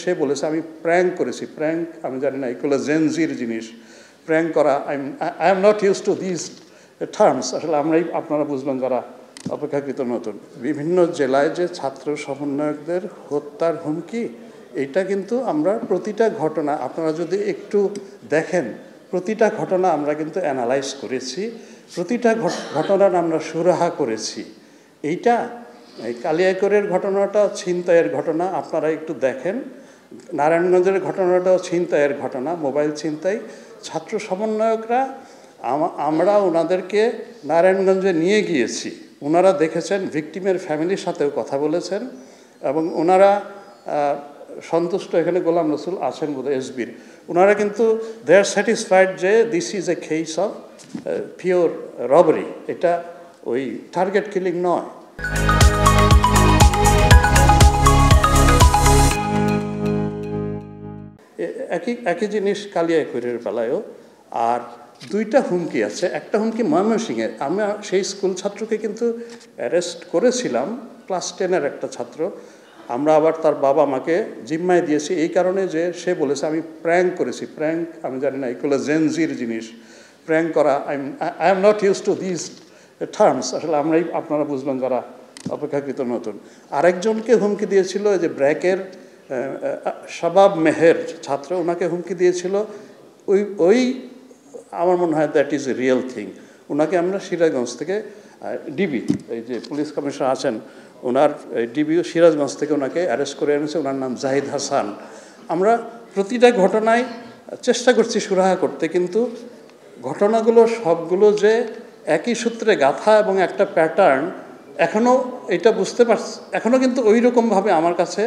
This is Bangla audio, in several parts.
সে বলেছে আমি প্র্যাঙ্ক করেছি। প্র্যাঙ্ক আমি জানি না, এগুলো জেনজির জিনিস। প্র্যাঙ্ক করা, I am not use to this terms. আসলে আপনারা বুঝবেন যারা অপেক্ষাকৃত নতুন। বিভিন্ন জেলায় যে ছাত্র সমন্বয়কদের হত্যার হুমকি, এইটা কিন্তু আমরা প্রতিটা ঘটনা আপনারা যদি একটু দেখেন, প্রতিটা ঘটনা আমরা কিন্তু অ্যানালাইজ করেছি, প্রতিটা ঘটনার আমরা সুরাহা করেছি। এইটা এই কালিয়াকৈরের ঘটনাটা ছিনতাইয়ের ঘটনা, আপনারা একটু দেখেন। নারায়ণগঞ্জের ঘটনাটাও ছিনতাইয়ের ঘটনা, মোবাইল ছিনতাই। ছাত্র সমন্বয়করা আমরা ওনাদেরকে নারায়ণগঞ্জে নিয়ে গিয়েছি, ওনারা দেখেছেন, ভিকটিমের ফ্যামিলির সাথেও কথা বলেছেন এবং ওনারা সন্তুষ্ট। এখানে গোলাম রসুল আছেন বোধহয় এসবির, ওনারা কিন্তু দে আর স্যাটিসফাইড যে this is a case of pure robbery, এটা ওই টার্গেট কিলিং নয়। একই জিনিস কালিয়াকৈরের বেলায়ও। আর দুইটা হুমকি আছে, একটা হুমকি ময়মনসিংহের। আমি সেই স্কুল ছাত্রকে কিন্তু অ্যারেস্ট করেছিলাম, ক্লাস 10-এর একটা ছাত্র। আমরা আবার তার বাবা মাকে জিম্মায় দিয়েছি এই কারণে যে সে বলেছে আমি প্র্যাঙ্ক করেছি। প্র্যাঙ্ক আমি জানি না, এগুলো জেনজির জিনিস। প্র্যাঙ্ক করা, I am not use to this terms. আসলে আপনারা বুঝবেন যারা অপেক্ষাকৃত নতুন। আরেকজনকে হুমকি দিয়েছিল যে ব্র্যাকের শাবাব মেহের ছাত্র, ওনাকে হুমকি দিয়েছিল। ওই আমার মনে হয় that is a real thing. ওনাকে আমরা সিরাজগঞ্জ থেকে ডিবি, এই যে পুলিশ কমিশনার আছেন ওনার ডিবিও সিরাজগঞ্জ থেকে ওনাকে অ্যারেস্ট করে এনেছে, ওনার নাম জাহিদ হাসান। আমরা প্রতিটা ঘটনায় চেষ্টা করছি সুরাহা করতে, কিন্তু ঘটনাগুলো সবগুলো যে একই সূত্রে গাঁথা এবং একটা প্যাটার্ন, এখনও এটা বুঝতে পারছি, এখনও কিন্তু ওই রকমভাবে আমার কাছে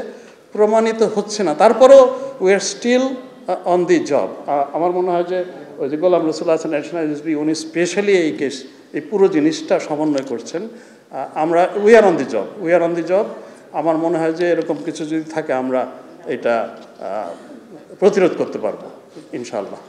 প্রমাণিত হচ্ছে না। তারপরেও we are still on the job. আমার মনে হয় যে ওই যে গোলাম রসুল আছেন অ্যাডিশনাল এসপি, উনি স্পেশালি এই পুরো জিনিসটা সমন্বয় করছেন। আমরা we are on the job. আমার মনে হয় যে এরকম কিছু যদি থাকে আমরা এটা প্রতিরোধ করতে পারবো ইনশাআল্লাহ।